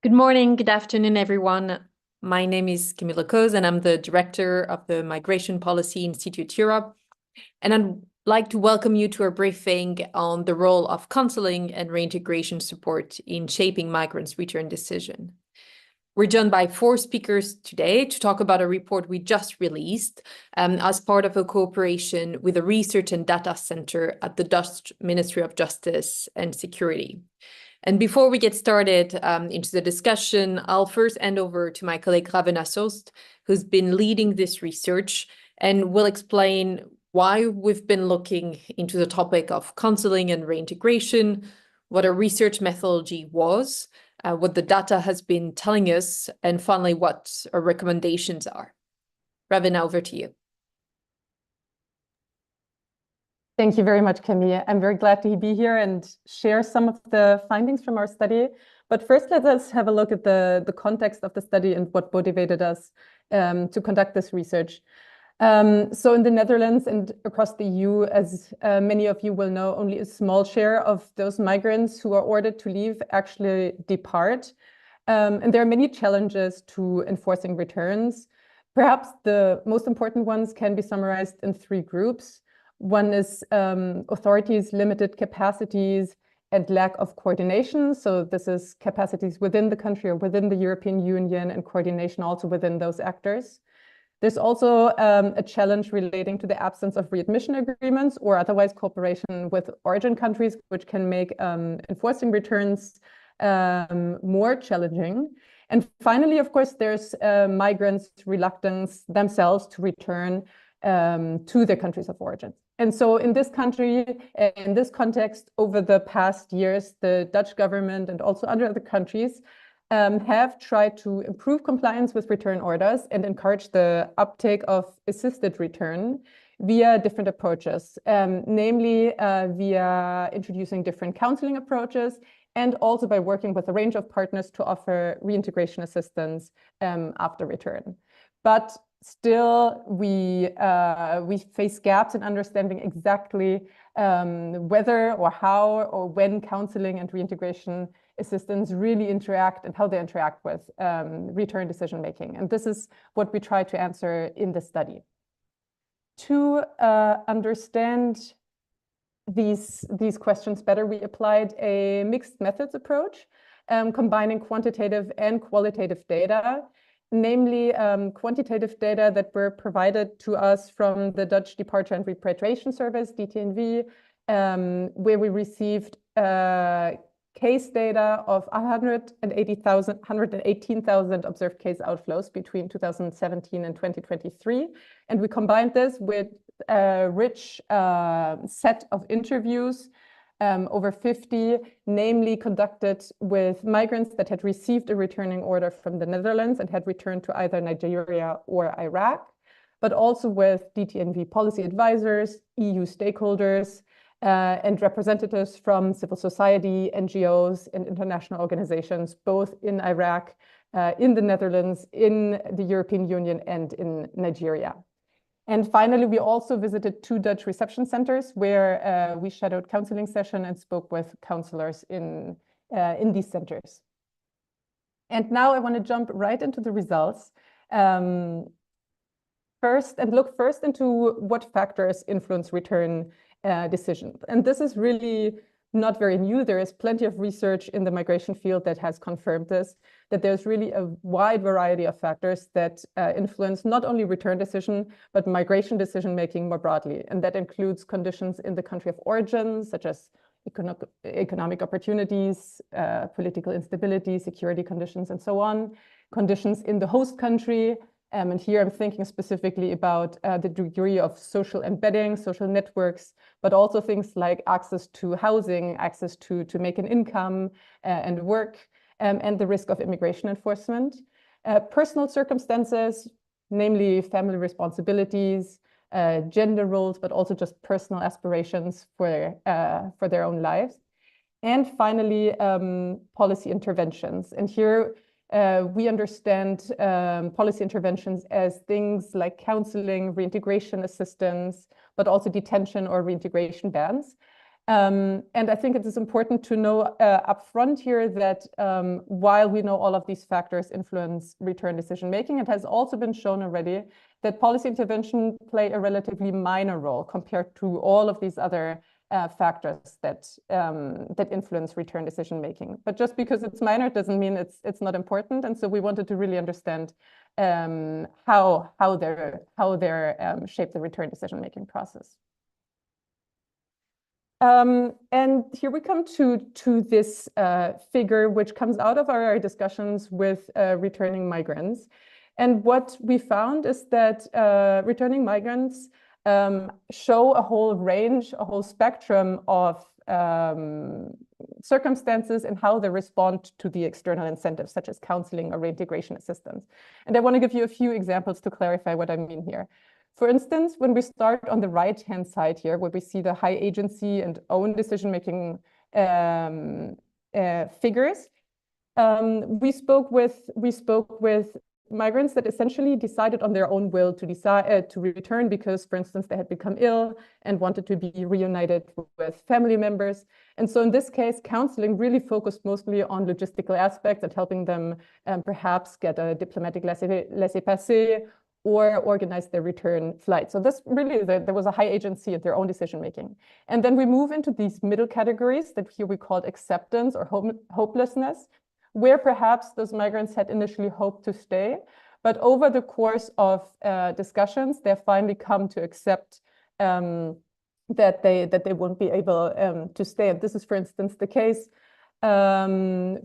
Good morning, good afternoon, everyone. My name is Camilla Coz, and I'm the director of the Migration Policy Institute Europe. And I'd like to welcome you to our briefing on the role of counseling and reintegration support in shaping migrants' return decision. We're joined by 4 speakers today to talk about a report we just released as part of a cooperation with a research and data center at the Dutch Ministry of Justice and Security. And before we get started into the discussion, I'll first hand over to my colleague Ravena Sost, who's been leading this research and will explain why we've been looking into the topic of counseling and reintegration, what our research methodology was, what the data has been telling us, and finally, what our recommendations are. Ravena, over to you. Thank you very much, Camille. I'm very glad to be here and share some of the findings from our study. But first, let us have a look at the context of the study and what motivated us to conduct this research. So in the Netherlands and across the EU, as many of you will know, only a small share of those migrants who are ordered to leave actually depart. And there are many challenges to enforcing returns. Perhaps the most important ones can be summarized in 3 groups. One is authorities' limited capacities and lack of coordination. So this is capacities within the country or within the European Union and coordination also within those actors. There's also a challenge relating to the absence of readmission agreements or otherwise cooperation with origin countries, which can make enforcing returns more challenging. And finally, of course, there's migrants' reluctance themselves to return to their countries of origin. And so in this country, in this context, over the past years, the Dutch government and also other countries have tried to improve compliance with return orders and encourage the uptake of assisted return via different approaches, namely via introducing different counseling approaches and also by working with a range of partners to offer reintegration assistance after return. But still, we face gaps in understanding exactly whether or how or when counseling and reintegration assistance really interact and how they interact with return decision making. And this is what we try to answer in the study. To understand these questions better, we applied a mixed methods approach, combining quantitative and qualitative data. Namely, quantitative data that were provided to us from the Dutch Departure and Repatriation Service, DTNV, where we received case data of 118,000 observed case outflows between 2017 and 2023. And we combined this with a rich set of interviews, over 50, namely conducted with migrants that had received a returning order from the Netherlands and had returned to either Nigeria or Iraq, but also with DTNV policy advisors, EU stakeholders, and representatives from civil society, NGOs, and international organizations, both in Iraq, in the Netherlands, in the European Union, and in Nigeria. And finally, we also visited 2 Dutch reception centers where we shadowed counseling session and spoke with counselors in these centers. And now I want to jump right into the results. Look first into what factors influence return decisions. And this is really not very new. There is plenty of research in the migration field that has confirmed this, that there's really a wide variety of factors that influence not only return decision, but migration decision-making more broadly. And that includes conditions in the country of origin, such as economic opportunities, political instability, security conditions, and so on. Conditions in the host country. And here I'm thinking specifically about the degree of social embedding, social networks, but also things like access to housing, access to make an income and work, and the risk of immigration enforcement. Personal circumstances, namely family responsibilities, gender roles, but also just personal aspirations for their own lives. And finally, policy interventions. And here, we understand policy interventions as things like counseling, reintegration assistance, but also detention or reintegration bans. And I think it is important to know upfront here that while we know all of these factors influence return decision-making, it has also been shown already that policy intervention play a relatively minor role compared to all of these other factors that influence return decision-making. But just because it's minor doesn't mean it's not important. And so we wanted to really understand how they're shape the return decision-making process. And here we come to this figure, which comes out of our discussions with returning migrants. And what we found is that returning migrants show a whole range, a whole spectrum of circumstances and how they respond to the external incentives, such as counseling or reintegration assistance. And I want to give you a few examples to clarify what I mean here. For instance, when we start on the right-hand side here, where we see the high agency and own decision-making figures, we spoke with migrants that essentially decided on their own will to return because, for instance, they had become ill and wanted to be reunited with family members. And so in this case, counseling really focused mostly on logistical aspects and helping them perhaps get a diplomatic laissez-passer or organize their return flight. So this really, there was a high agency at their own decision-making. And then we move into these middle categories that here we called acceptance or hopelessness, where perhaps those migrants had initially hoped to stay. But over the course of discussions, they finally come to accept that they won't be able to stay. And this is, for instance, the case for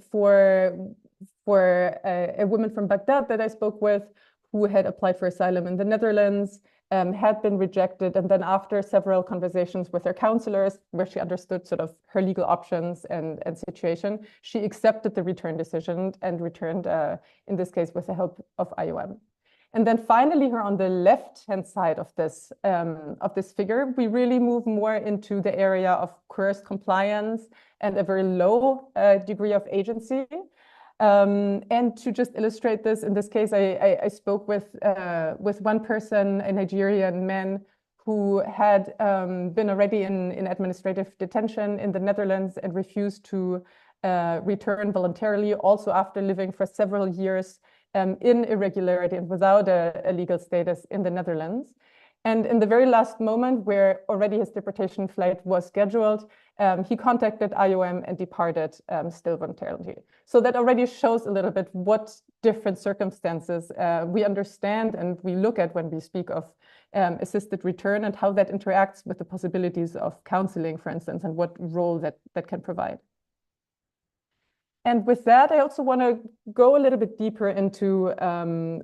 a woman from Baghdad that I spoke with, who had applied for asylum in the Netherlands, had been rejected. And then after several conversations with her counselors, where she understood sort of her legal options and situation, she accepted the return decision and returned, in this case, with the help of IOM. And then finally, here on the left-hand side of this figure, we really move more into the area of coerced compliance and a very low degree of agency. And to just illustrate this, in this case, I spoke with one person, a Nigerian man, who had been already in administrative detention in the Netherlands and refused to return voluntarily, also after living for several years in irregularity and without a legal status in the Netherlands. And in the very last moment, where already his deportation flight was scheduled, he contacted IOM and departed still voluntarily. So that already shows a little bit what different circumstances we understand and we look at when we speak of assisted return and how that interacts with the possibilities of counseling, for instance, and what role that can provide. And with that, I also want to go a little bit deeper into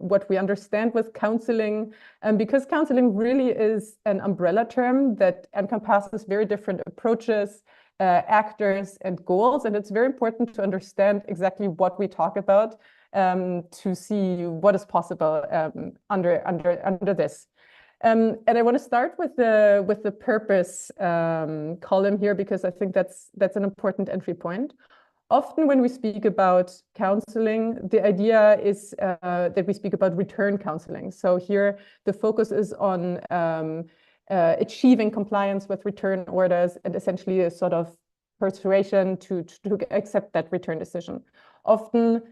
what we understand with counseling, because counseling really is an umbrella term that encompasses very different approaches, actors, and goals. And it's very important to understand exactly what we talk about to see what is possible under this. And I want to start with the purpose column here, because I think that's an important entry point. Often when we speak about counseling, the idea is that we speak about return counseling. So here the focus is on achieving compliance with return orders and essentially a sort of persuasion to accept that return decision. Often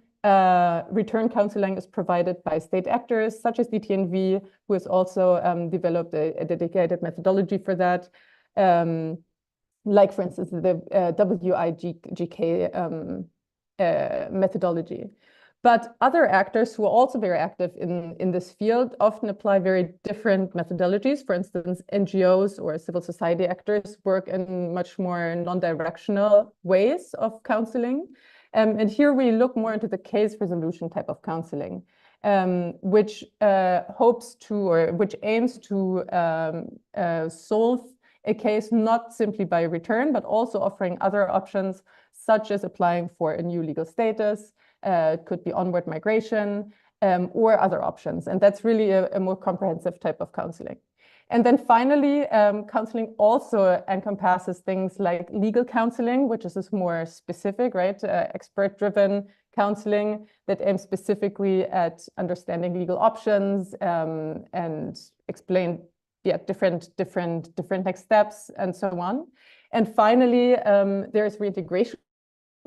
return counseling is provided by state actors such as DTNV, who has also developed a dedicated methodology for that. Like, for instance, the WIGK methodology. But other actors who are also very active in this field often apply very different methodologies. For instance, NGOs or civil society actors work in much more non-directional ways of counseling. And here we look more into the case resolution type of counseling, which which aims to solve a case not simply by return, but also offering other options, such as applying for a new legal status, could be onward migration, or other options. And that's really a more comprehensive type of counseling. And then finally, counseling also encompasses things like legal counseling, which is this more specific, right? Expert-driven counseling that aims specifically at understanding legal options and explain different next steps and so on. And finally, there's reintegration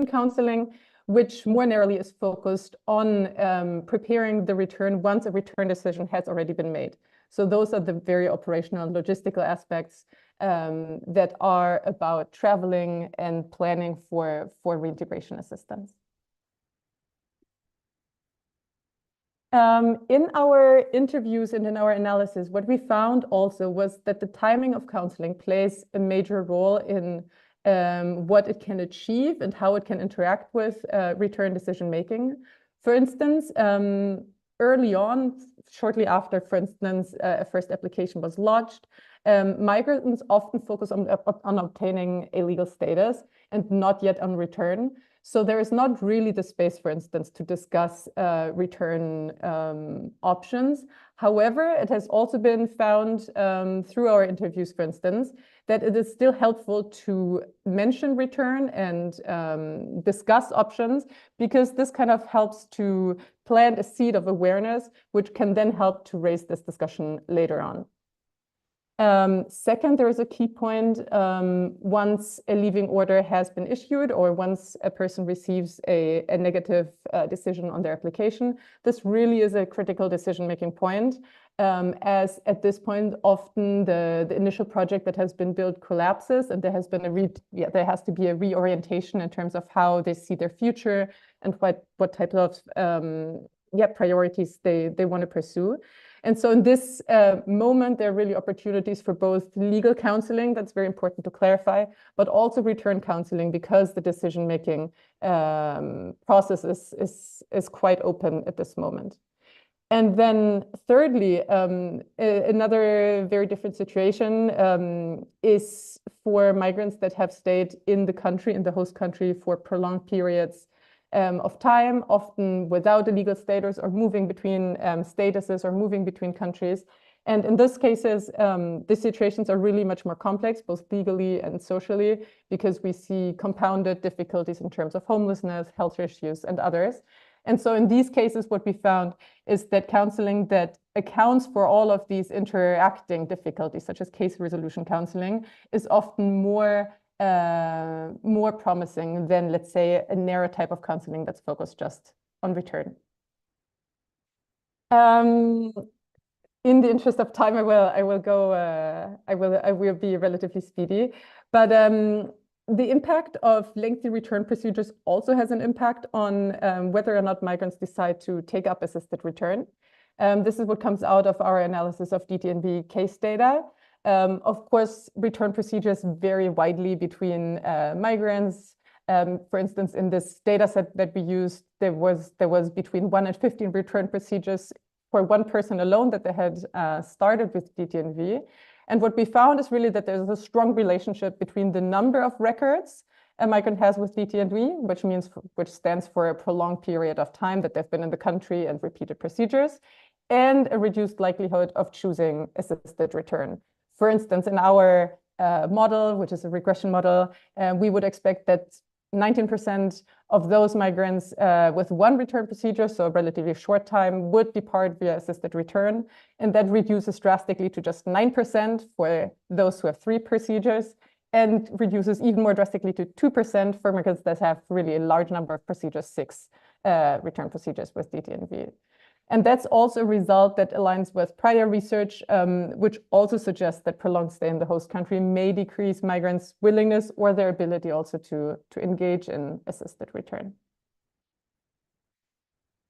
counseling, which more narrowly is focused on preparing the return once a return decision has already been made. So those are the very operational and logistical aspects that are about traveling and planning for reintegration assistance. In our interviews and in our analysis, what we found also was that the timing of counseling plays a major role in what it can achieve and how it can interact with return decision making. For instance, early on, shortly after, for instance, a first application was lodged, migrants often focus on obtaining a legal status and not yet on return. So there is not really the space, for instance, to discuss return options. However, it has also been found through our interviews, for instance, that it is still helpful to mention return and discuss options, because this kind of helps to plant a seed of awareness, which can then help to raise this discussion later on. Second, there is a key point. Once a leaving order has been issued, or once a person receives a negative decision on their application, this really is a critical decision-making point, as at this point, often the initial project that has been built collapses, and there has to be a reorientation in terms of how they see their future and what type of priorities they want to pursue. And so in this moment, there are really opportunities for both legal counseling, that's very important to clarify, but also return counseling, because the decision-making process is quite open at this moment. And then thirdly, another very different situation is for migrants that have stayed in the country, in the host country, for prolonged periods of time, often without a legal status, or moving between statuses, or moving between countries. And in these cases, the situations are really much more complex, both legally and socially, because we see compounded difficulties in terms of homelessness, health issues, and others. And so in these cases, what we found is that counseling that accounts for all of these interacting difficulties, such as case resolution counseling, is often more promising than, let's say, a narrow type of counseling that's focused just on return. In the interest of time, I will be relatively speedy. But the impact of lengthy return procedures also has an impact on whether or not migrants decide to take up assisted return. This is what comes out of our analysis of DTNB case data. Of course, return procedures vary widely between migrants. For instance, in this data set that we used, there was between 1 and 15 return procedures for one person alone that they had started with DTNV. And what we found is really that there's a strong relationship between the number of records a migrant has with DTNV, which stands for a prolonged period of time that they've been in the country and repeated procedures, and a reduced likelihood of choosing assisted return. For instance, in our model, which is a regression model, we would expect that 19% of those migrants with one return procedure, so a relatively short time, would depart via assisted return. And that reduces drastically to just 9% for those who have 3 procedures, and reduces even more drastically to 2% for migrants that have really a large number of procedures, 6 return procedures with DTNV. And that's also a result that aligns with prior research, which also suggests that prolonged stay in the host country may decrease migrants' willingness or their ability also to engage in assisted return.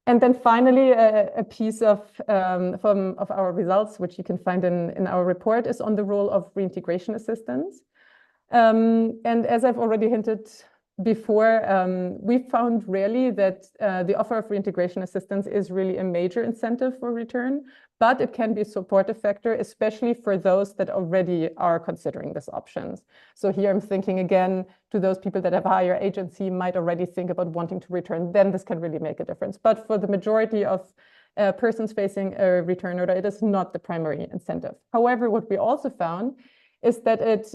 And then finally, a piece of our results, which you can find in our report, is on the role of reintegration assistance. And as I've already hinted before, we found rarely that the offer of reintegration assistance is really a major incentive for return, but it can be a supportive factor, especially for those that already are considering these options. So here I'm thinking again to those people that have a higher agency, might already think about wanting to return, then this can really make a difference. But for the majority of persons facing a return order, it is not the primary incentive. However, what we also found is that it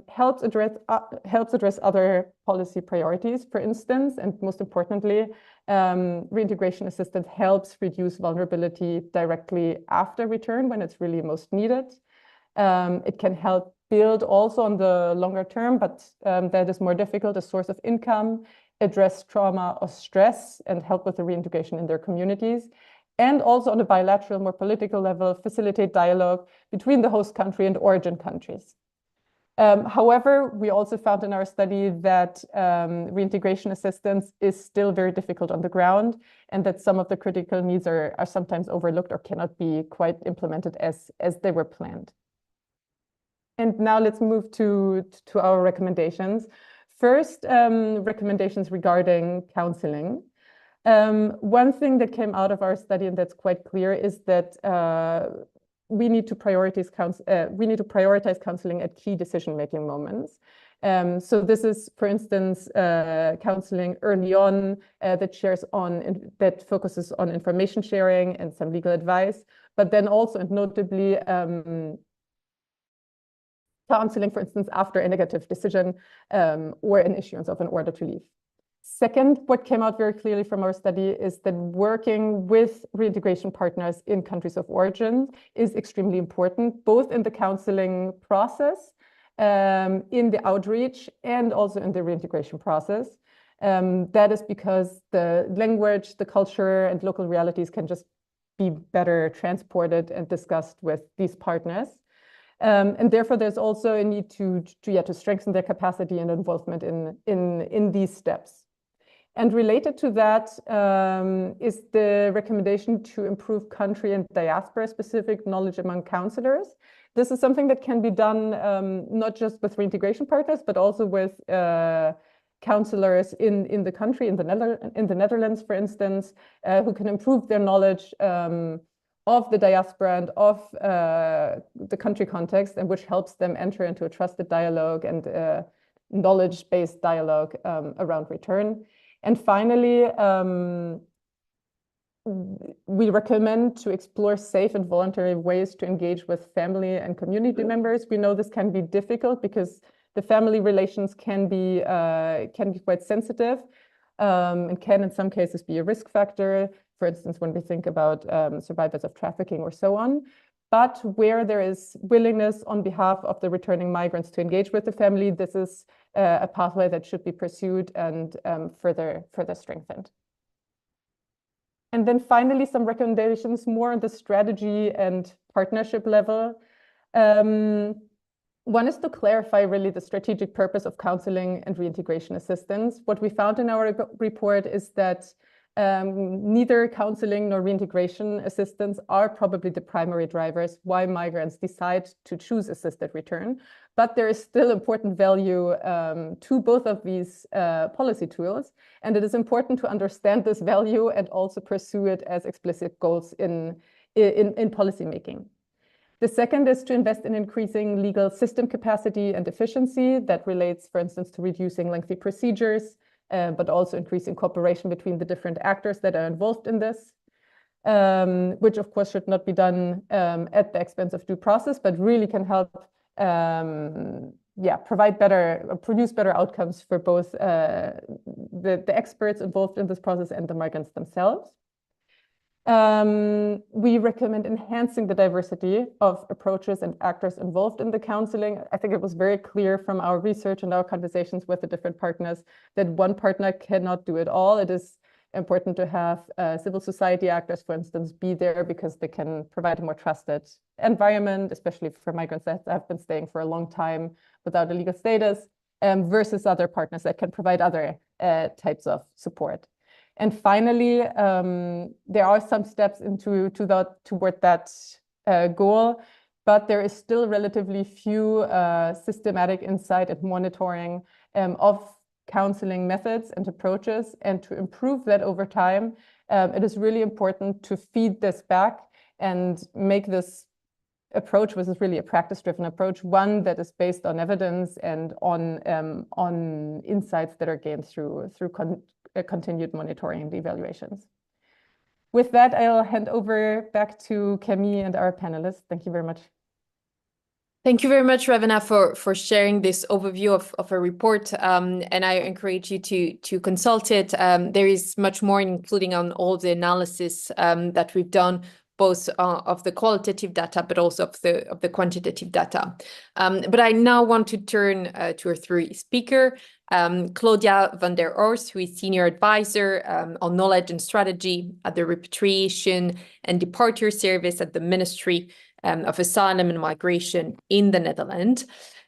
helps address other policy priorities, for instance, and most importantly, reintegration assistance helps reduce vulnerability directly after return when it's really most needed. It can help build also on the longer term, but that is more difficult, a source of income, address trauma or stress, and help with the reintegration in their communities. And also on a bilateral, more political level, facilitate dialogue between the host country and origin countries. However, we also found in our study that reintegration assistance is still very difficult on the ground, and that some of the critical needs are sometimes overlooked or cannot be quite implemented as they were planned. And now let's move to our recommendations. First, recommendations regarding counseling. One thing that came out of our study, and that's quite clear, is that we need to prioritize counseling at key decision-making moments. So this is, for instance, counseling early on that focuses on information sharing and some legal advice, but then also and notably counseling, for instance, after a negative decision or an issuance of an order to leave. Second, what came out very clearly from our study is that working with reintegration partners in countries of origin is extremely important, both in the counseling process, in the outreach, and also in the reintegration process. That is because the language, the culture, and local realities can just be better transported and discussed with these partners. And therefore, there's also a need to strengthen their capacity and involvement in these steps. And related to that is the recommendation to improve country and diaspora-specific knowledge among counselors. This is something that can be done not just with reintegration partners, but also with counselors in the country, in the Netherlands, for instance, who can improve their knowledge of the diaspora and of the country context, and which helps them enter into a trusted dialogue and knowledge-based dialogue around return. And finally, we recommend to explore safe and voluntary ways to engage with family and community members. We know this can be difficult because the family relations can be quite sensitive and can in some cases be a risk factor. For instance, when we think about survivors of trafficking or so on. But where there is willingness on behalf of the returning migrants to engage with the family, this is a pathway that should be pursued and further strengthened. And then finally, some recommendations more on the strategy and partnership level. One is to clarify really the strategic purpose of counseling and reintegration assistance. What we found in our report is that neither counseling nor reintegration assistance are probably the primary drivers why migrants decide to choose assisted return, but there is still important value to both of these policy tools, and it is important to understand this value and also pursue it as explicit goals in policy making. The second is to invest in increasing legal system capacity and efficiency. That relates, for instance, to reducing lengthy procedures, but also increasing cooperation between the different actors that are involved in this, which of course should not be done at the expense of due process, but really can help produce better outcomes for both the experts involved in this process and the migrants themselves. We recommend enhancing the diversity of approaches and actors involved in the counseling. I think it was very clear from our research and our conversations with the different partners that one partner cannot do it all. It is important to have civil society actors, for instance, be there because they can provide a more trusted environment, especially for migrants that have been staying for a long time without a legal status, versus other partners that can provide other types of support. And finally, there are some steps toward that goal, but there is still relatively few systematic insight and monitoring of counseling methods and approaches. And to improve that over time, it is really important to feed this back and make this approach, which is really a practice-driven approach, one that is based on evidence and on insights that are gained through continued monitoring and evaluations. With that, I'll hand over back to Camille and our panelists. Thank you very much. Thank you very much, Ravena, for sharing this overview of a report. And I encourage you to consult it. There is much more, including on all the analysis that we've done, both of the qualitative data, but also of the quantitative data. But I now want to turn to our three speaker, Claudia van der Orst, who is Senior Advisor on Knowledge and Strategy at the Repatriation and Departure Service at the Ministry of Asylum and Migration in the Netherlands.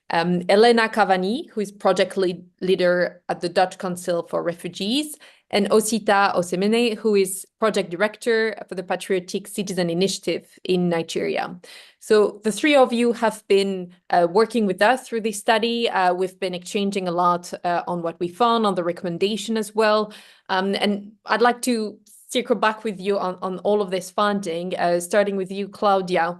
Elena Cavani, who is project leader at the Dutch Council for Refugees, and Osita Osemene, who is project director for the Patriotic Citizen Initiative in Nigeria. So the three of you have been working with us through this study. We've been exchanging a lot on what we found, on the recommendation as well. And I'd like to circle back with you on all of this finding, starting with you, Claudia,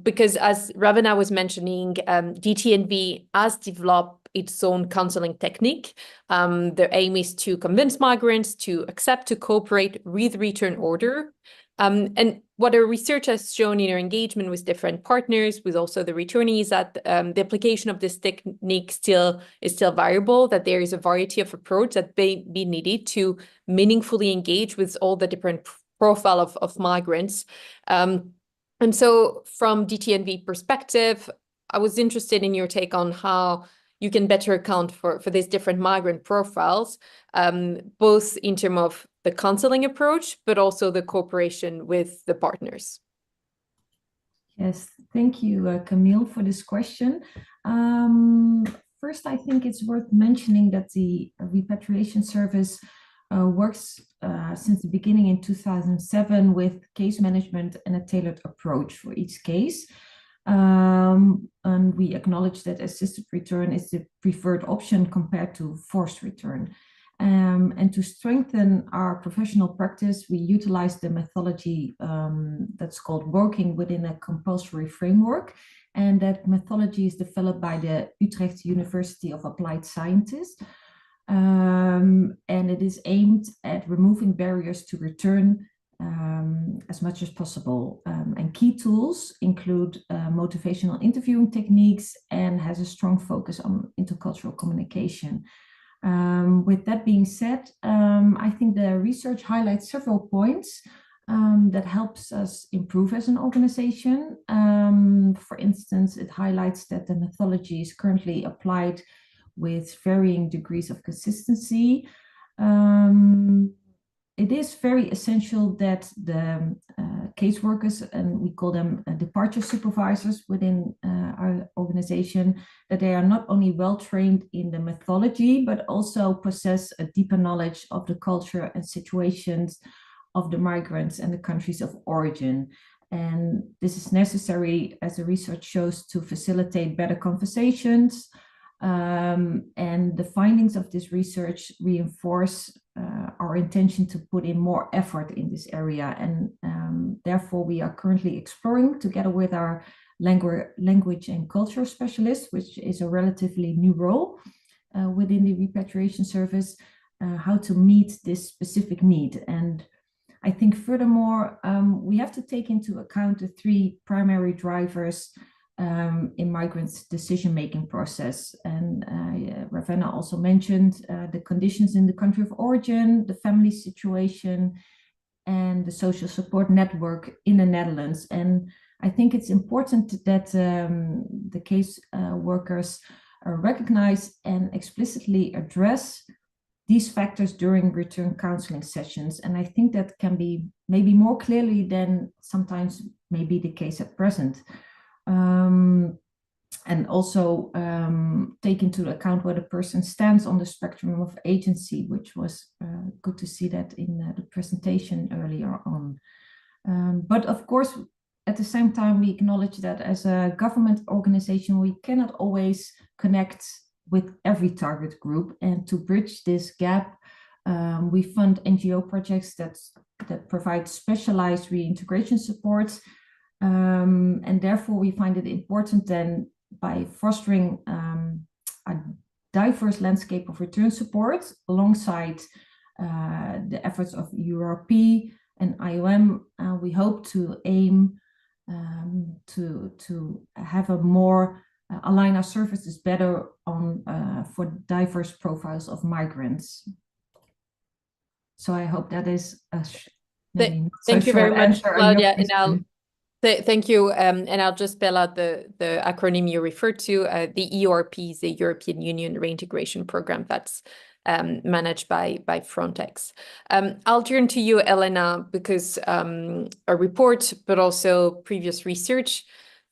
because as Ravana was mentioning, DTNV has developed its own counseling technique. Their aim is to convince migrants to accept, to cooperate with return order. And what our research has shown in our engagement with different partners, with also the returnees, that the application of this technique is still variable, that there is a variety of approach that may be needed to meaningfully engage with all the different profile of migrants. And so from DTNV perspective, I was interested in your take on how you can better account for these different migrant profiles, both in terms of the counseling approach, but also the cooperation with the partners. Yes, thank you, Camille, for this question. First, I think it's worth mentioning that the repatriation service works since the beginning in 2007 with case management and a tailored approach for each case. And we acknowledge that assisted return is the preferred option compared to forced return. And to strengthen our professional practice, we utilize the methodology that's called working within a compulsory framework. And that methodology is developed by the Utrecht University of Applied Sciences. And it is aimed at removing barriers to return as much as possible. And key tools include motivational interviewing techniques and has a strong focus on intercultural communication. With that being said, I think the research highlights several points that helps us improve as an organization. For instance, it highlights that the methodology is currently applied with varying degrees of consistency. It is very essential that the caseworkers, and we call them departure supervisors within our organization, that they are not only well trained in the methodology, but also possess a deeper knowledge of the culture and situations of the migrants and the countries of origin. And this is necessary, as the research shows, to facilitate better conversations. And the findings of this research reinforce our intention to put in more effort in this area. And therefore, we are currently exploring, together with our language and culture specialist, which is a relatively new role within the repatriation service, how to meet this specific need. And I think furthermore, we have to take into account the three primary drivers in migrants' decision-making process. And Ravenna also mentioned the conditions in the country of origin, the family situation, and the social support network in the Netherlands. And I think it's important that the case workers recognize and explicitly address these factors during return counseling sessions. And I think that can be maybe more clearly than sometimes may be the case at present. And also take into account where the person stands on the spectrum of agency, which was good to see that in the presentation earlier on. But of course, at the same time, we acknowledge that as a government organization, we cannot always connect with every target group. And to bridge this gap, we fund NGO projects that provide specialized reintegration support. And therefore, we find it important then, by fostering a diverse landscape of return support alongside the efforts of URP and IOM, we hope to aim to have a more align our services better on for diverse profiles of migrants. So I hope that is maybe not so Thank you very short much, answer on your Claudia. And question. thank you. And I'll just spell out the acronym you referred to. The ERP is the European Union Reintegration Program that's managed by Frontex. I'll turn to you, Elena, because a report, but also previous research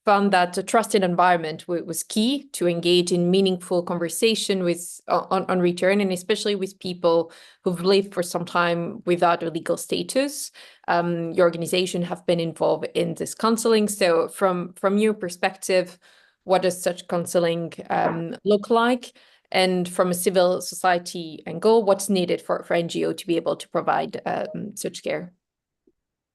found that a trusted environment was key to engage in meaningful conversation on return, and especially with people who've lived for some time without a legal status. Your organization have been involved in this counseling. So from your perspective, what does such counseling look like? And from a civil society angle, what's needed for NGO to be able to provide such care?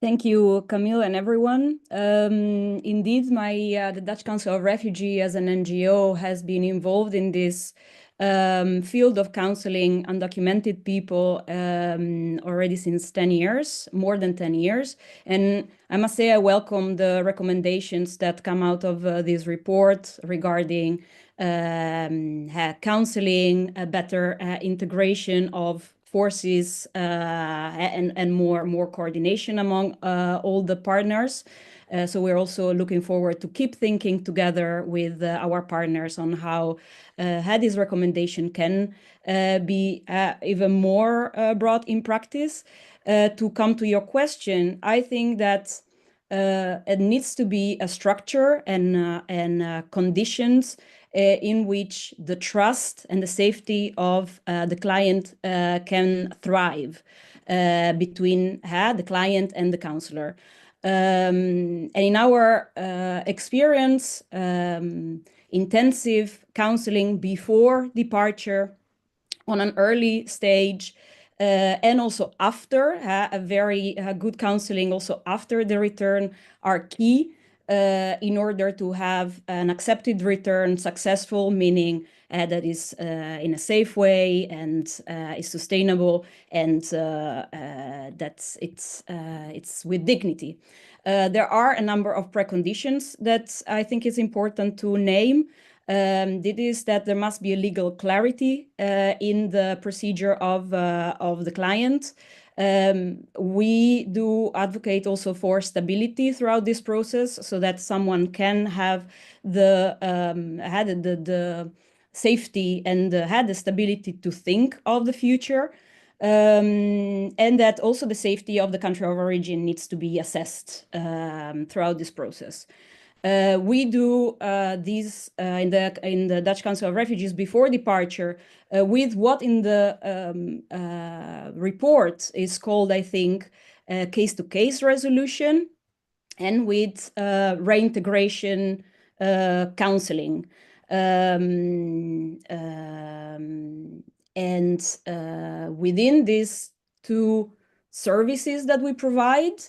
Thank you, Camille, and everyone. Indeed, the Dutch Council of Refugee as an NGO has been involved in this field of counseling undocumented people already since 10 years, more than 10 years. And I must say I welcome the recommendations that come out of this report regarding counseling, a better integration of forces and more coordination among all the partners. So we're also looking forward to keep thinking together with our partners on how this recommendation can be even more brought in practice. To come to your question, I think that it needs to be a structure and conditions in which the trust and the safety of the client can thrive between the client and the counselor. And in our experience, intensive counseling before departure on an early stage and also after, a very good counseling also after the return are key in order to have an accepted return successful, meaning that is in a safe way and is sustainable and that it's with dignity. There are a number of preconditions that I think is important to name. It is that there must be a legal clarity in the procedure of the client. We do advocate also for stability throughout this process so that someone can have the safety and had the stability to think of the future. And that also the safety of the country of origin needs to be assessed throughout this process. We do these in the Dutch Council of Refugees before departure with what in the report is called, I think, case-to-case resolution, and with reintegration counseling. And within these two services that we provide,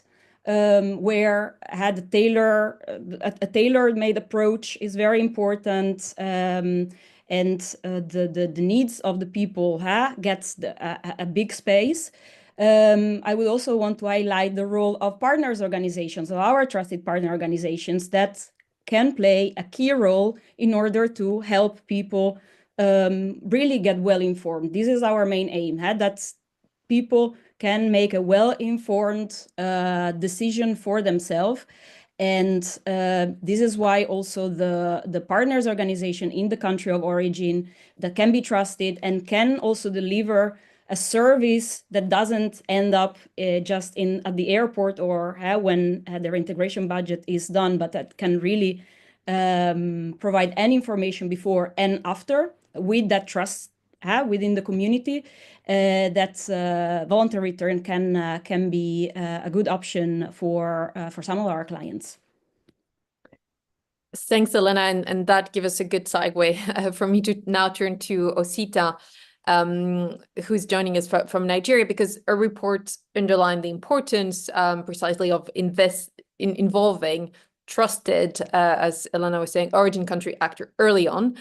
where had a tailor-made approach is very important, and the needs of the people gets a big space. I would also want to highlight the role of partners organizations, of our trusted partner organizations that can play a key role in order to help people really get well informed. This is our main aim, that people can make a well-informed decision for themselves. And this is why also the partners organization in the country of origin that can be trusted and can also deliver a service that doesn't end up just at the airport or when their integration budget is done, but that can really provide any information before and after with that trust within the community. That voluntary return can be a good option for some of our clients. Thanks, Elena, and that gives us a good segue for me to now turn to Osita, who's joining us from Nigeria, because a report underlined the importance precisely of involving trusted, as Elena was saying, origin country actor early on,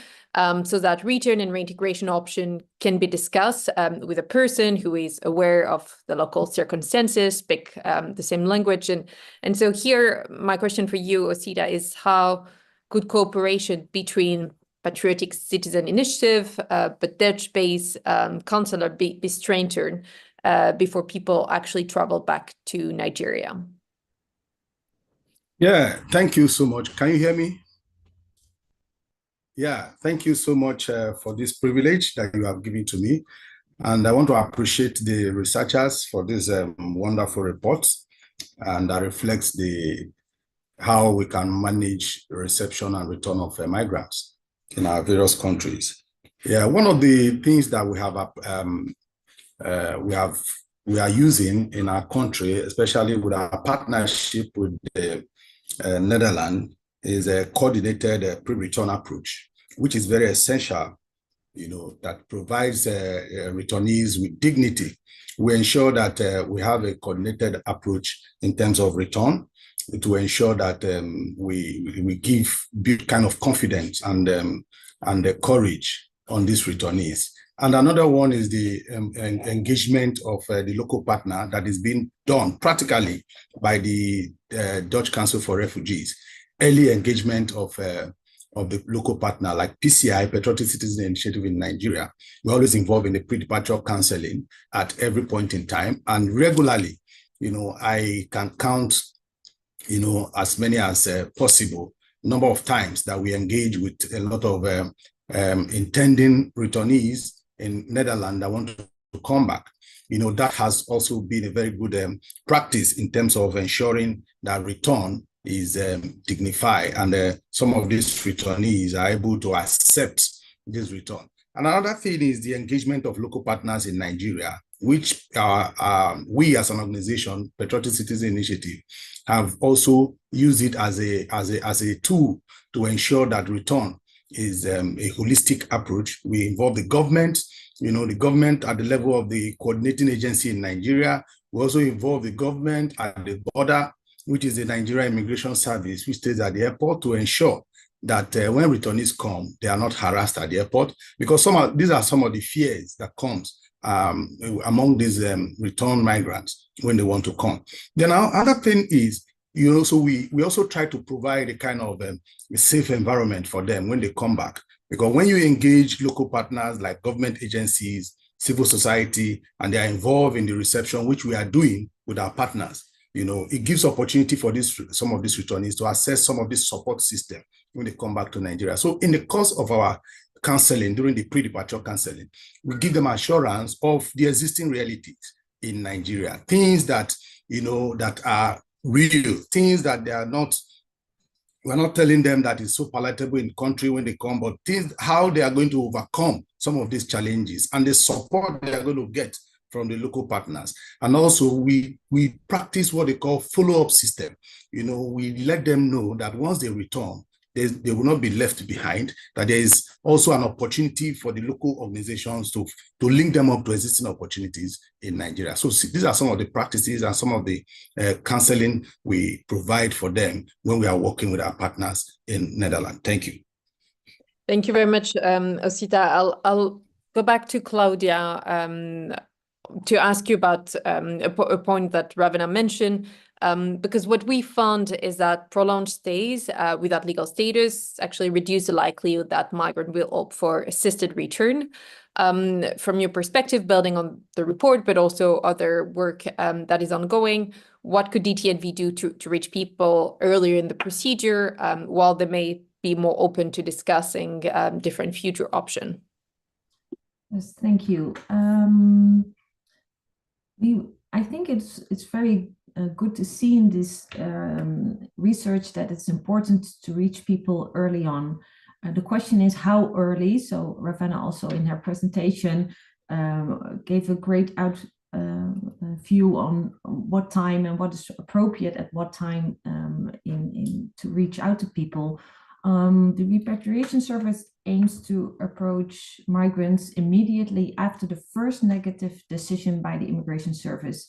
so that return and reintegration option can be discussed with a person who is aware of the local circumstances, speak the same language. And so here, my question for you, Osita, is how could cooperation between Patriotic Citizen Initiative, but Dutch-based counselor be strengthened before people actually travel back to Nigeria. Yeah, thank you so much. Can you hear me? Yeah, thank you so much for this privilege that you have given to me. And I want to appreciate the researchers for this wonderful report, and that reflects how we can manage reception and return of migrants in our various countries. Yeah, one of the things that we are using in our country, especially with our partnership with the Netherlands, is a coordinated pre-return approach, which is very essential, that provides returnees with dignity. We ensure that we have a coordinated approach in terms of return to ensure that we build kind of confidence and the courage on these returnees. And another one is the engagement of the local partner that is being done practically by the Dutch Council for Refugees. Early engagement of the local partner like PCI, Patriotic Citizen Initiative in Nigeria. We're always involved in the pre-departure counseling at every point in time. And regularly, I can count, as many as possible number of times that we engage with a lot of intending returnees in Netherlands that want to come back. That has also been a very good practice in terms of ensuring that return is dignified, and some of these returnees are able to accept this return. And another thing is the engagement of local partners in Nigeria, which we as an organization, Patriotic Citizen Initiative, have also used it as a tool to ensure that return is a holistic approach. We involve the government, the government at the level of the coordinating agency in Nigeria. We also involve the government at the border, which is the Nigeria Immigration Service, which stays at the airport, to ensure that when returnees come, they are not harassed at the airport, because these are some of the fears that comes among these return migrants when they want to come. Then our other thing is, so we also try to provide a kind of a safe environment for them when they come back, because when you engage local partners like government agencies, civil society, and they are involved in the reception, which we are doing with our partners, it gives opportunity for some of these returnees to access some of this support system when they come back to Nigeria. So in the course of our counseling, during the pre-departure counseling, we give them assurance of the existing realities in Nigeria, things that, that are real, things that they are not, we're not telling them that it's so palatable in the country when they come, but things, how they are going to overcome some of these challenges and the support they are going to get from the local partners. And also we practice what they call follow-up system. We let them know that once they return, they will not be left behind, that there is also an opportunity for the local organizations to link them up to existing opportunities in Nigeria. So these are some of the practices and some of the counseling we provide for them when we are working with our partners in Netherlands. Thank you. Thank you very much, Osita. I'll go back to Claudia to ask you about a point that Ravana mentioned, because what we found is that prolonged stays without legal status actually reduce the likelihood that migrant will opt for assisted return. From your perspective, building on the report, but also other work that is ongoing, what could DTNV do to reach people earlier in the procedure while they may be more open to discussing different future options? Yes, thank you. I think it's very good to see in this research that it's important to reach people early on. The question is how early. So Ravana also in her presentation gave a great view on what time and what is appropriate at what time to reach out to people. The repatriation service aims to approach migrants immediately after the first negative decision by the immigration service.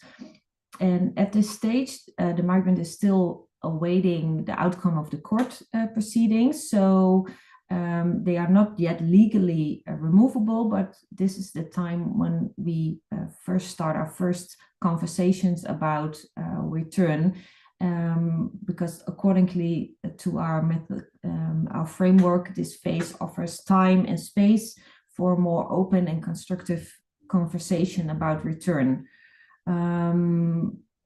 And at this stage, the migrant is still awaiting the outcome of the court proceedings. So they are not yet legally removable, but this is the time when we first start our first conversations about return. Because accordingly to our method, our framework, this phase offers time and space for more open and constructive conversation about return.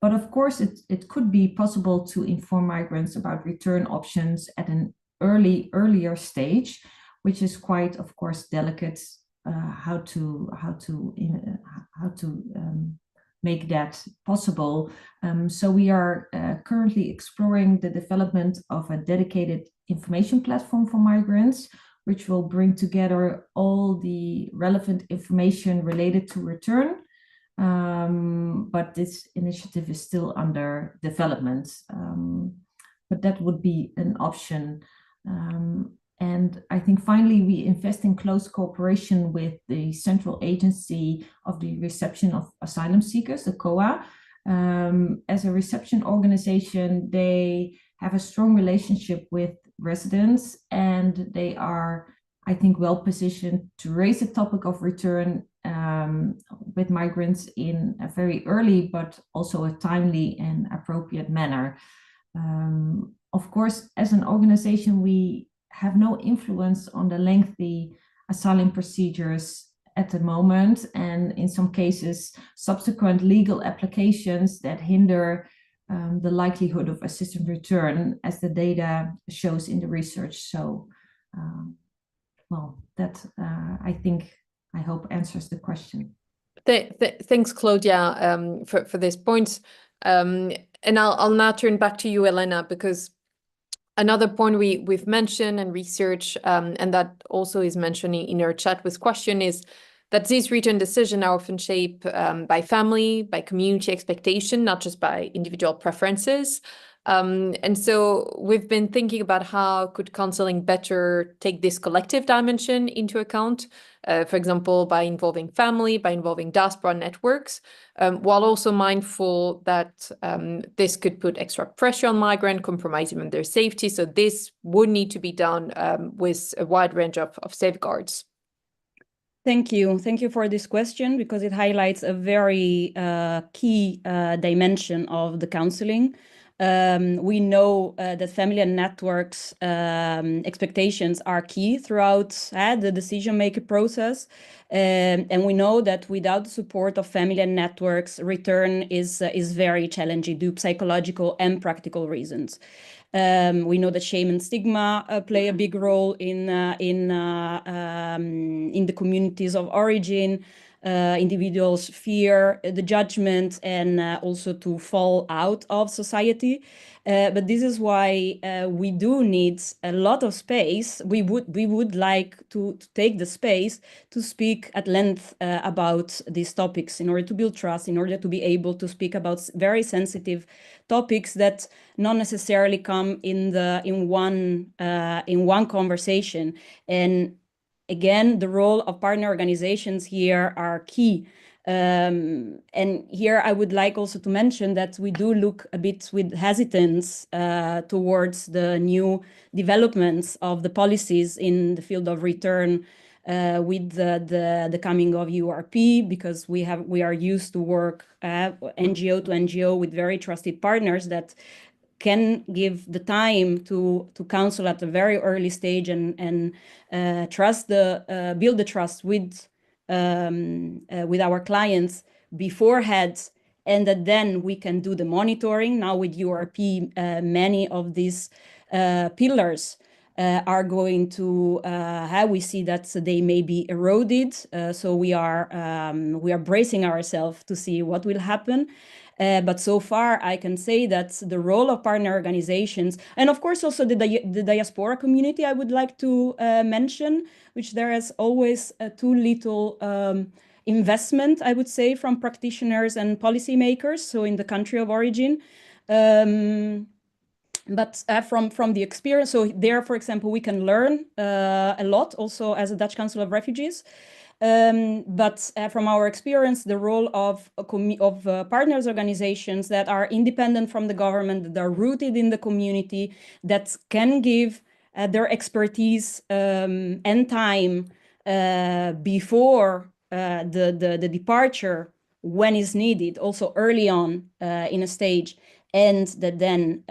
But of course, it could be possible to inform migrants about return options at an earlier stage, which is quite, of course, delicate. How to make that possible. So we are currently exploring the development of a dedicated information platform for migrants, which will bring together all the relevant information related to return. But this initiative is still under development. But that would be an option. And I think finally we invest in close cooperation with the Central Agency of the Reception of Asylum Seekers, the COA. As a reception organization, they have a strong relationship with residents, and they are, I think, well positioned to raise the topic of return with migrants in a very early but also a timely and appropriate manner. Of course, as an organization, we have no influence on the lengthy asylum procedures at the moment, and in some cases, subsequent legal applications that hinder the likelihood of assisted return, as the data shows in the research. So, well, that I hope answers the question. Thanks, Claudia, for this point. And I'll now turn back to you, Elena, because another point we've mentioned and research, and that also is mentioned in our chat with question, is that these return decisions are often shaped by family, by community expectation, not just by individual preferences. And so we've been thinking about how could counseling better take this collective dimension into account, for example, by involving family, by involving diaspora networks, while also mindful that this could put extra pressure on migrants, compromise even their safety. So this would need to be done with a wide range of safeguards. Thank you. Thank you for this question, because it highlights a very key dimension of the counseling. We know that family and networks expectations are key throughout the decision-making process. And we know that without the support of family and networks, return is very challenging due to psychological and practical reasons. We know that shame and stigma play a big role in the communities of origin. Individuals fear the judgment and also to fall out of society. But this is why we do need a lot of space. We would like to take the space to speak at length about these topics in order to build trust, in order to be able to speak about very sensitive topics that not necessarily come in one conversation. And again, the role of partner organizations here are key. And here I would like also to mention that we do look a bit with hesitance towards the new developments of the policies in the field of return with the coming of URP, because we are used to work NGO to NGO with very trusted partners that can give the time to counsel at a very early stage and build the trust with our clients beforehand, and that then we can do the monitoring. Now with URP, many of these pillars are going to how we see that they may be eroded. So we are bracing ourselves to see what will happen. But so far, I can say that the role of partner organizations, and of course also the diaspora community, I would like to mention, which there is always too little investment, I would say, from practitioners and policymakers, so in the country of origin. But from the experience, so there, for example, we can learn a lot also as a Dutch Council of Refugees. But from our experience, the role of partners organizations that are independent from the government, that are rooted in the community, that can give their expertise and time before the departure when is needed, also early on in a stage, and that then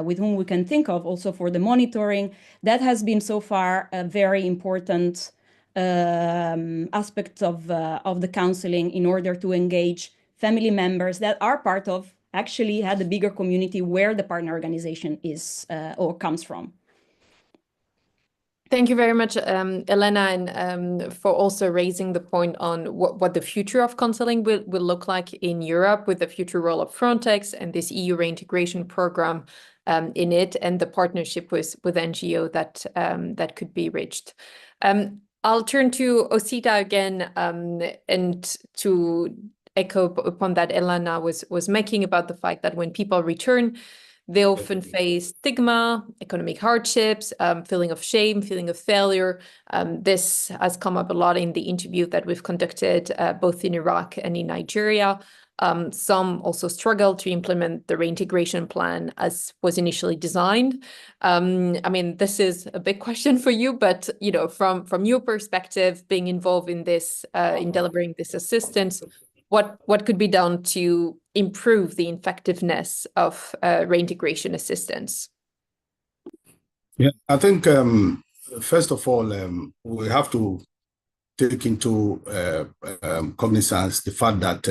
with whom we can think of also for the monitoring. That has been so far a very important aspect of the counseling in order to engage family members that are part of actually had a bigger community where the partner organization is or comes from. Thank you very much, Elena, and for also raising the point on what the future of counseling will look like in Europe with the future role of Frontex and this EU reintegration program in it, and the partnership with NGO that could be reached. I'll turn to Osita again and to echo upon that Elena was making about the fact that when people return, they often face stigma, economic hardships, feeling of shame, feeling of failure. This has come up a lot in the interview that we've conducted both in Iraq and in Nigeria. Some also struggle to implement the reintegration plan as was initially designed. I mean, this is a big question for you, but you know, from your perspective, being involved in this, in delivering this assistance, what could be done to improve the effectiveness of reintegration assistance? Yeah, I think first of all, we have to take into cognizance the fact that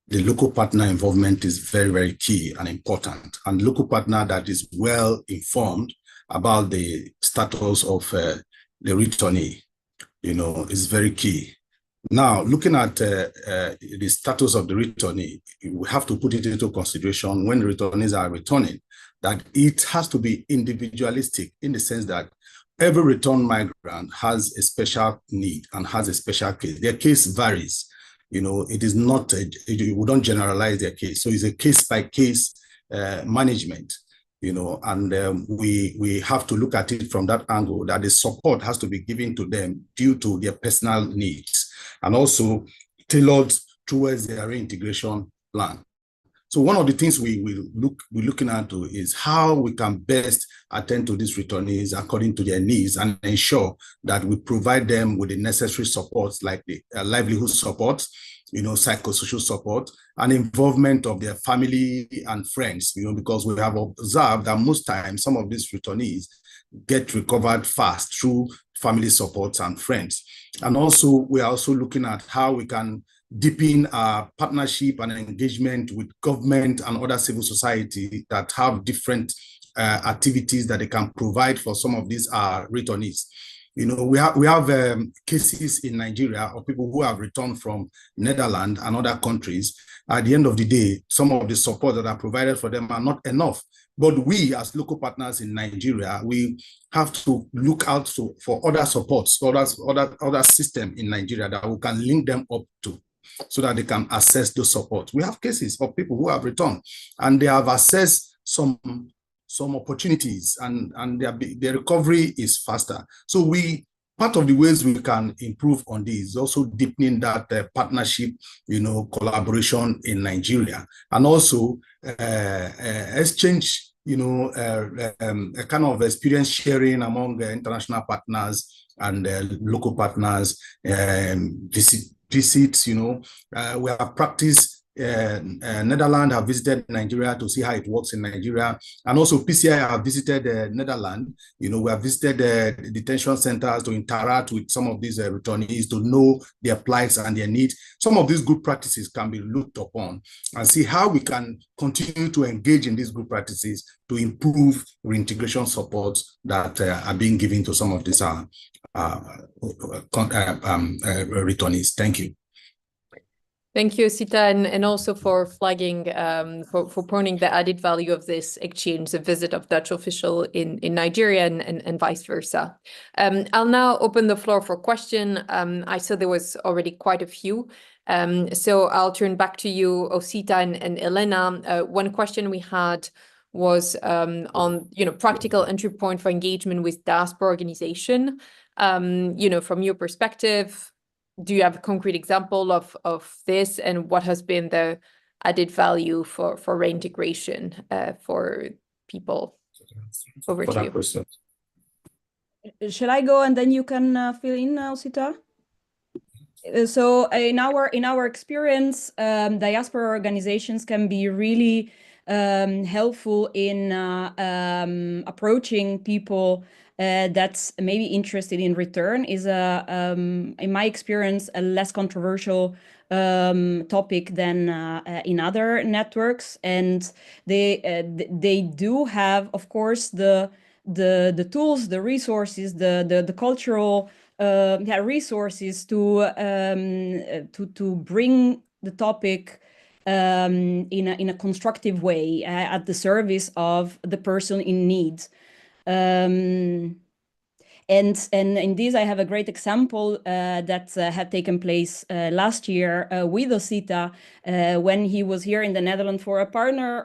the local partner involvement is very, very key and important. And local partner that is well informed about the status of the returnee, you know, is very key. Now, looking at the status of the returnee, we have to put it into consideration when returnees are returning, that it has to be individualistic in the sense that every return migrant has a special need and has a special case. Their case varies. You know, it is not, we don't generalize their case. So it's a case-by-case management, you know, and we have to look at it from that angle, that the support has to be given to them due to their personal needs, and also tailored towards their reintegration plan. So one of the things we're looking at is how we can best attend to these returnees according to their needs and ensure that we provide them with the necessary supports like the livelihood support, you know, psychosocial support, and involvement of their family and friends, you know, because we have observed that most times some of these returnees get recovered fast through family supports and friends. And also, we are also looking at how we can deepen our partnership and engagement with government and other civil society that have different activities that they can provide for some of these returnees. You know, we have cases in Nigeria of people who have returned from Netherlands and other countries. At the end of the day, some of the support that are provided for them are not enough. But we, as local partners in Nigeria, we have to look out for other supports, other systems in Nigeria that we can link them up to, so that they can access the support. We have cases of people who have returned and they have accessed some opportunities, and their recovery is faster. So part of the ways we can improve on this is also deepening that partnership, you know, collaboration in Nigeria, and also exchange, you know, a kind of experience sharing among international partners and local partners, visits, you know. We have practiced, Netherlands have visited Nigeria to see how it works in Nigeria. And also PCI have visited Netherlands. You know, we have visited detention centers to interact with some of these returnees to know their plights and their needs. Some of these good practices can be looked upon and see how we can continue to engage in these good practices to improve reintegration supports that are being given to some of these returnees. Thank you. Thank you, Sita, and also for flagging, for pointing the added value of this exchange, the visit of Dutch official in Nigeria and vice versa. I'll now open the floor for question. I saw there was already quite a few. So I'll turn back to you, Osita and Elena. One question we had was on, you know, practical entry point for engagement with diaspora organization. You know, from your perspective, do you have a concrete example of this, and what has been the added value for reintegration for people? Over to you. Shall I go and then you can fill in, Osita? So in our experience, diaspora organizations can be really helpful in approaching people that's maybe interested in return. Is in my experience a less controversial topic than in other networks, and they do have, of course, the tools, the resources, the cultural resources to bring the topic in a constructive way at the service of the person in need. And in this, I have a great example that had taken place last year with Osita when he was here in the Netherlands for a partner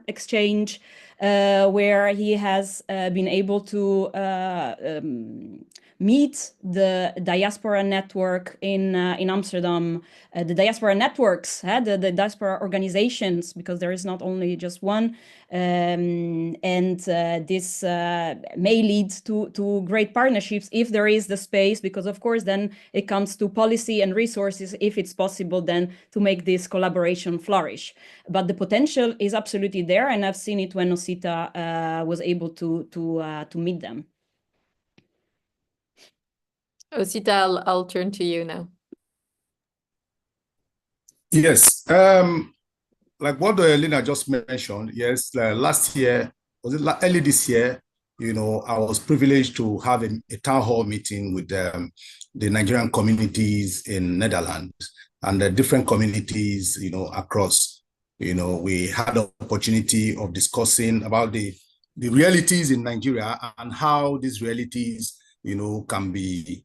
exchange, where he has been able to meet the diaspora network in Amsterdam, the diaspora networks, the diaspora organizations, because there is not only just one, and this may lead to great partnerships if there is the space, because of course then it comes to policy and resources, if it's possible then to make this collaboration flourish. But the potential is absolutely there, and I've seen it when Osita was able to meet them. Osita, I'll turn to you now. Yes, like what Lina just mentioned, yes, last year, was it early this year, you know, I was privileged to have a town hall meeting with the Nigerian communities in Netherlands and the different communities, you know, across. You know, we had the opportunity of discussing about the realities in Nigeria and how these realities, you know, can be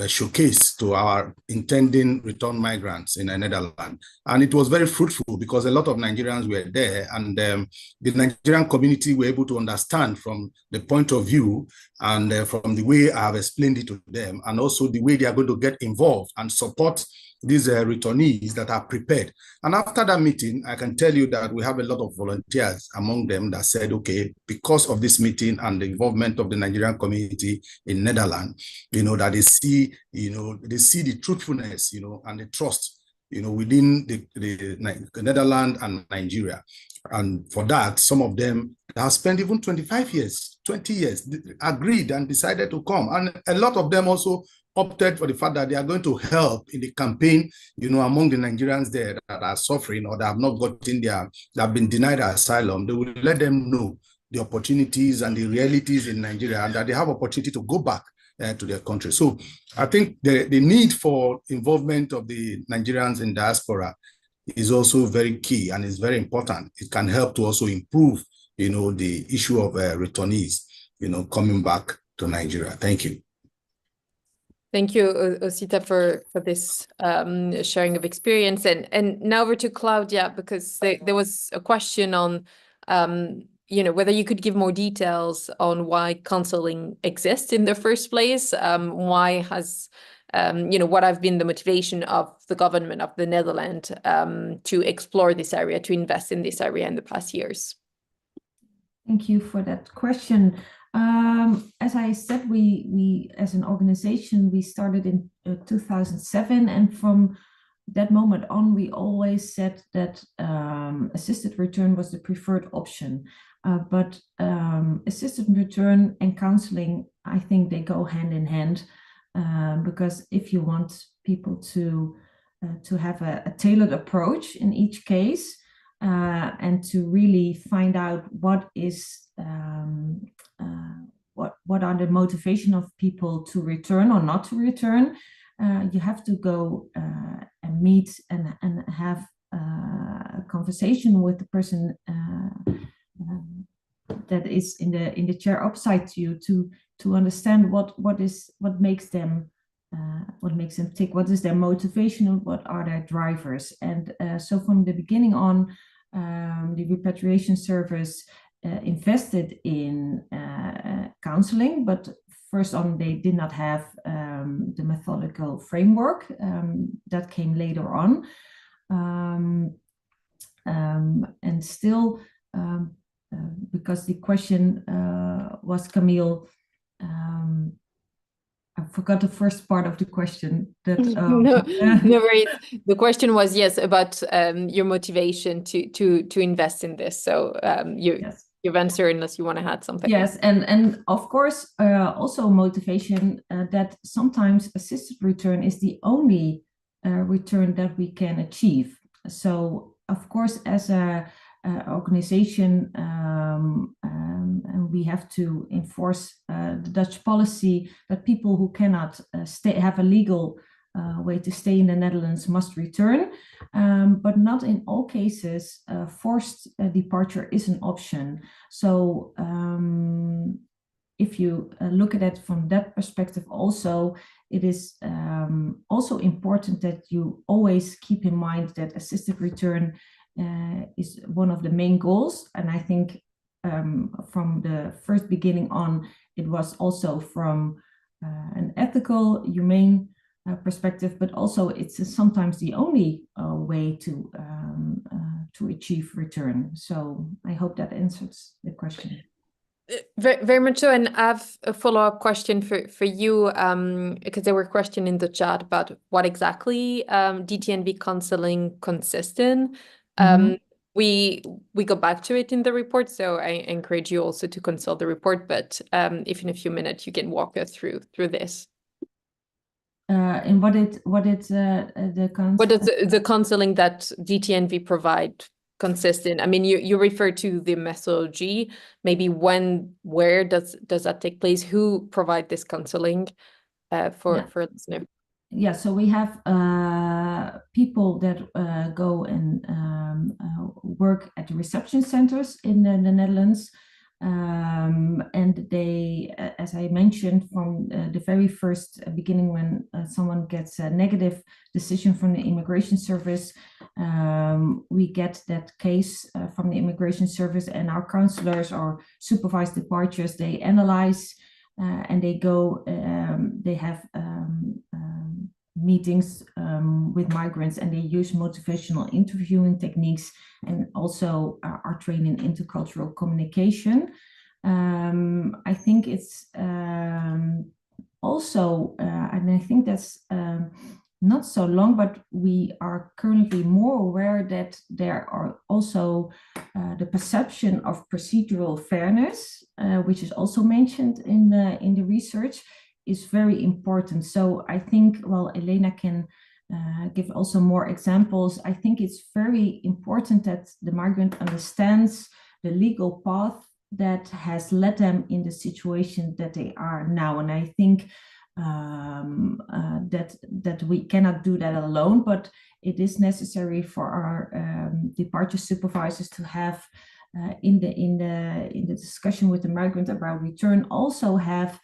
showcase to our intending return migrants in the Netherlands. And it was very fruitful because a lot of Nigerians were there, and the Nigerian community were able to understand from the point of view and from the way I've explained it to them, and also the way they are going to get involved and support these returnees that are prepared. And after that meeting, I can tell you that we have a lot of volunteers among them that said, okay, because of this meeting and the involvement of the Nigerian community in Netherlands, you know, that they see, you know, they see the truthfulness, you know, and the trust, you know, within the Netherlands and Nigeria. And for that, some of them have spent even 25 years, 20 years, agreed and decided to come. And a lot of them also opted for the fact that they are going to help in the campaign, you know, among the Nigerians there that are suffering or that have not gotten that have been denied asylum. They will let them know the opportunities and the realities in Nigeria, and that they have opportunity to go back to their country. So I think the need for involvement of the Nigerians in diaspora is also very key and is very important. It can help to also improve, you know, the issue of returnees, you know, coming back to Nigeria. Thank you. Thank you, Osita, for this sharing of experience. And now over to Claudia, because there was a question on, you know, whether you could give more details on why counseling exists in the first place. Why has, you know, what have been the motivation of the government of the Netherlands to explore this area, to invest in this area in the past years? Thank you for that question. As I said, we as an organization, we started in 2007, and from that moment on, we always said that assisted return was the preferred option. But assisted return and counseling, I think they go hand in hand, because if you want people to have a tailored approach in each case, and to really find out what is what are the motivation of people to return or not to return, you have to go and meet and have a conversation with the person that is in the chair opposite to you, to understand what makes them tick, what is their motivation, what are their drivers. And so from the beginning on, the repatriation service invested in counseling, but first on they did not have the methodical framework that came later on, and still because the question was, Camille, I forgot the first part of the question. That no worries. The question was, yes, about your motivation to invest in this. So yes. You've answered, unless you want to add something. Yes, and of course also motivation that sometimes assisted return is the only return that we can achieve. So, of course, as a organization, and we have to enforce the Dutch policy that people who cannot have a legal way to stay in the Netherlands must return, but not in all cases forced departure is an option. So if you look at it from that perspective also, it is also important that you always keep in mind that assisted return is one of the main goals. And I think from the first beginning on, it was also from an ethical, humane perspective, but also it's sometimes the only way to achieve return. So I hope that answers the question. Very, very much so. And I have a follow-up question for you, because there were questions in the chat about what exactly DTNV counseling consists in. We go back to it in the report, so I encourage you also to consult the report. But if in a few minutes you can walk us through this. And what does the counseling that DTNV provide consist in? I mean, you refer to the methodology. Maybe where does that take place? Who provide this counseling for listeners? Yeah, so we have people that go and work at the reception centers in the Netherlands. And they, as I mentioned, from the very first beginning, when someone gets a negative decision from the immigration service, we get that case from the immigration service, and our counselors or supervised departures, they analyze and they go, they have meetings with migrants, and they use motivational interviewing techniques, and also are trained in intercultural communication. I think it's also, and I think that's not so long, but we are currently more aware that there are also the perception of procedural fairness, which is also mentioned in the research, is very important. So I think, well, Elena can give also more examples. I think it's very important that the migrant understands the legal path that has led them in the situation that they are now. And I think that we cannot do that alone, but it is necessary for our departure supervisors to have in the discussion with the migrant about return, also have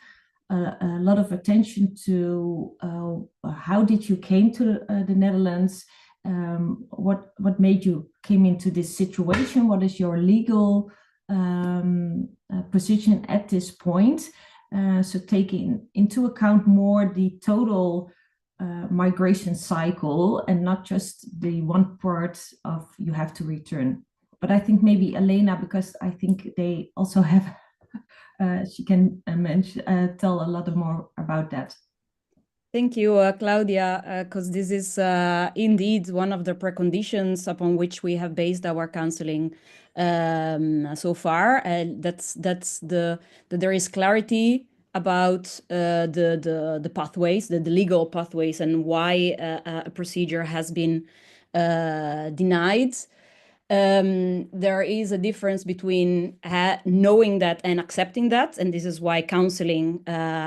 a lot of attention to how did you came to the Netherlands, what made you came into this situation, what is your legal position at this point. So taking into account more the total migration cycle, and not just the one part of you have to return. But I think maybe Elena, because I think they also have she can tell a lot more about that. Thank you, Claudia, because this is indeed one of the preconditions upon which we have based our counseling so far. That's that there is clarity about the pathways, the legal pathways, and why a procedure has been denied. There is a difference between knowing that and accepting that, and this is why counseling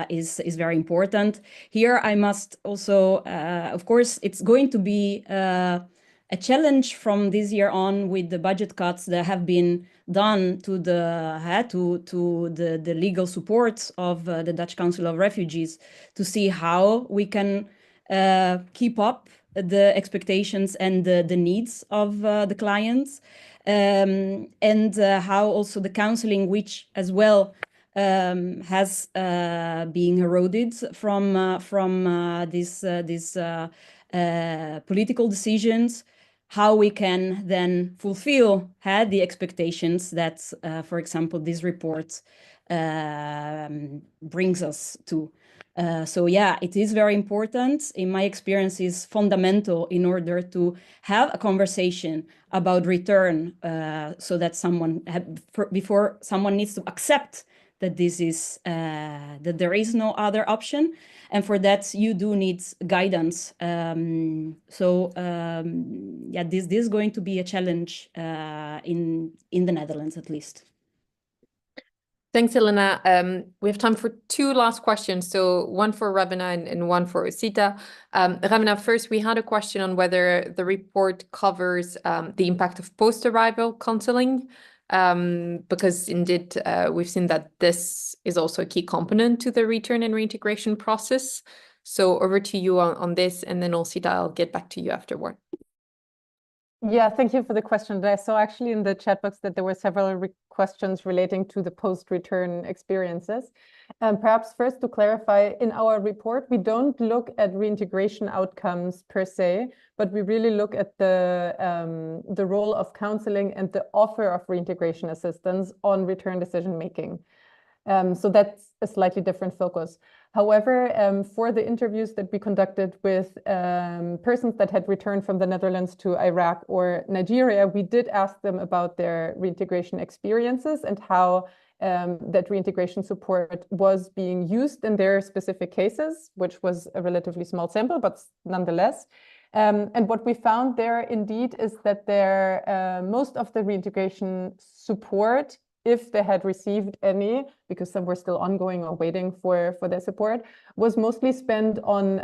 is very important. Here I must also, of course, it's going to be a challenge from this year on with the budget cuts that have been done to the legal support of the Dutch Council of Refugees, to see how we can keep up the expectations and the needs of the clients, and how also the counseling, which as well has been eroded from these political decisions, how we can then fulfill the expectations that, for example, this report brings us to. So yeah, it is very important. In my experience, is fundamental in order to have a conversation about return, so that before someone needs to accept that this is that there is no other option, and for that you do need guidance. Yeah, this is going to be a challenge in the Netherlands at least. Thanks, Elena. We have time for two last questions. So one for Ravina and one for Osita. Ravina, first, we had a question on whether the report covers the impact of post-arrival counseling, because indeed we've seen that this is also a key component to the return and reintegration process. So over to you on this, and then Osita, I'll get back to you afterward. Yeah, thank you for the question. I saw actually in the chat box that there were several questions relating to the post-return experiences. Perhaps first to clarify, in our report, we don't look at reintegration outcomes per se, but we really look at the role of counseling and the offer of reintegration assistance on return decision-making. So that's a slightly different focus. However, for the interviews that we conducted with persons that had returned from the Netherlands to Iraq or Nigeria, we did ask them about their reintegration experiences and how that reintegration support was being used in their specific cases, which was a relatively small sample, but nonetheless. And what we found there indeed is that most of the reintegration support, if they had received any, because some were still ongoing or waiting for their support, was mostly spent on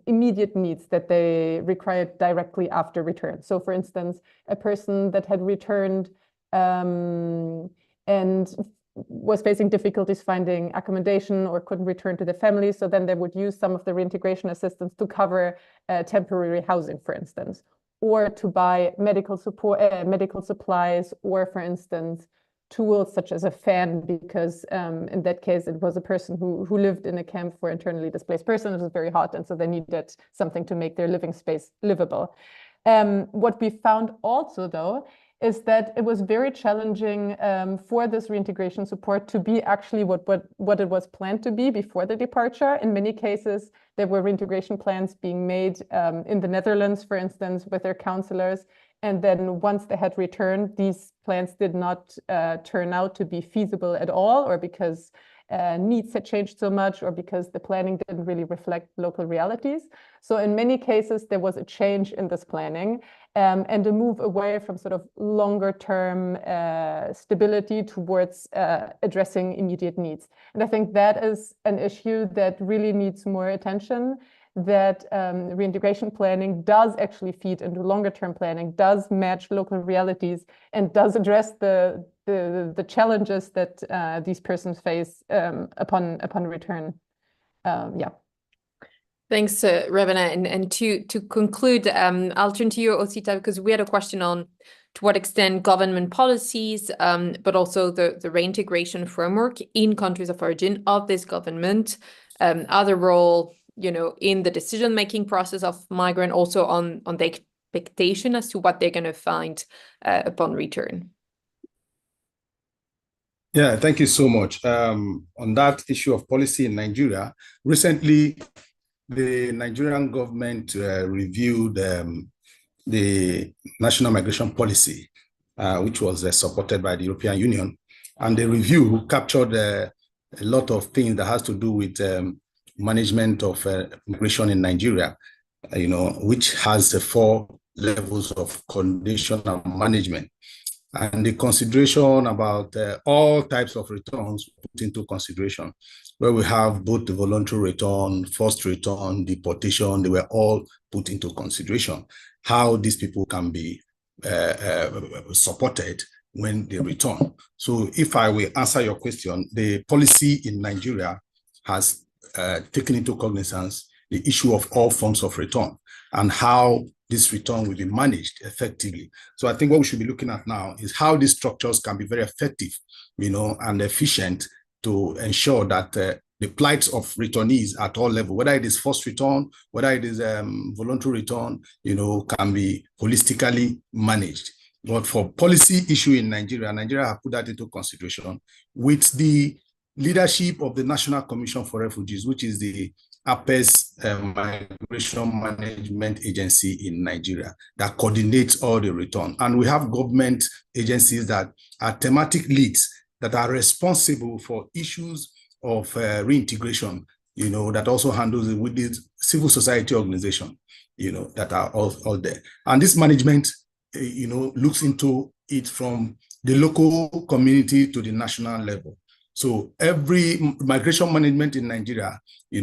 immediate needs that they required directly after return. So for instance, a person that had returned and was facing difficulties finding accommodation or couldn't return to the family, so then they would use some of the reintegration assistance to cover temporary housing, for instance, or to buy medical support, medical supplies, or for instance, tools such as a fan, because in that case, it was a person who lived in a camp for internally displaced persons. It was very hot, and so they needed something to make their living space livable. What we found also, though, is that it was very challenging for this reintegration support to be actually what it was planned to be before the departure. In many cases, there were reintegration plans being made in the Netherlands, for instance, with their counselors. And then once they had returned, these plans did not turn out to be feasible at all, or because needs had changed so much, or because the planning didn't really reflect local realities. So in many cases, there was a change in this planning and a move away from sort of longer term stability towards addressing immediate needs. And I think that is an issue that really needs more attention, that reintegration planning does actually feed into longer term planning, does match local realities, and does address the challenges that these persons face upon return. Yeah. Thanks, Ravina. And to conclude, I'll turn to you, Osita, because we had a question on to what extent government policies, but also the reintegration framework in countries of origin of this government, other role, in the decision-making process of migrant, also on the expectation as to what they're going to find upon return. Yeah, thank you so much. On that issue of policy in Nigeria, recently, the Nigerian government reviewed the national migration policy, which was supported by the European Union. And the review captured a lot of things that has to do with management of migration in Nigeria, which has 4 levels of condition and management. And the consideration about all types of returns put into consideration, where we have both the voluntary return, forced return, deportation, they were all put into consideration, how these people can be supported when they return. So if I will answer your question, the policy in Nigeria has taken into cognizance the issue of all forms of return and how this return will be managed effectively. So I think what we should be looking at now is how these structures can be very effective, and efficient to ensure that the plights of returnees at all levels, whether it is forced return, whether it is voluntary return, can be holistically managed. But for policy issue in Nigeria, Nigeria have put that into consideration with the leadership of the National Commission for Refugees, which is the APES Migration Management Agency in Nigeria that coordinates all the return. And we have government agencies that are thematic leads that are responsible for issues of reintegration, that also handles it with the civil society organization, that are all there. And this management, looks into it from the local community to the national level. So every migration management in Nigeria, at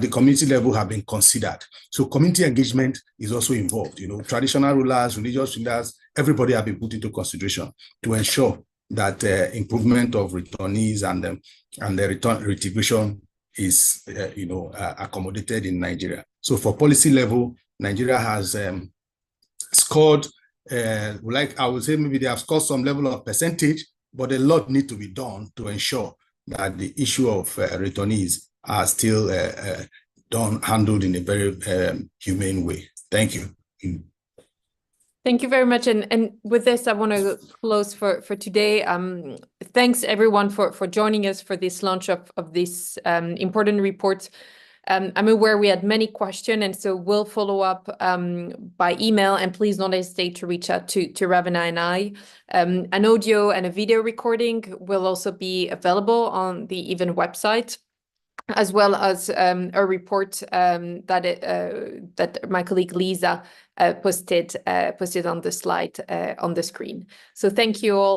the community level have been considered. So community engagement is also involved. Traditional rulers, religious leaders, everybody have been put into consideration to ensure that improvement of returnees and the return reintegration is, accommodated in Nigeria. So for policy level, Nigeria has scored, I would say maybe they have scored some level of percentage, but a lot need to be done to ensure that the issue of returnees are still handled in a very humane way. Thank you. Thank you very much. And with this, I want to close for today. Thanks everyone for joining us for this launch of this important report. I'm aware we had many questions, and so we'll follow up by email, and please don't hesitate to reach out to Ravana and I. An audio and a video recording will also be available on the event website, as well as a report that my colleague Lisa posted on the slide on the screen. So thank you all.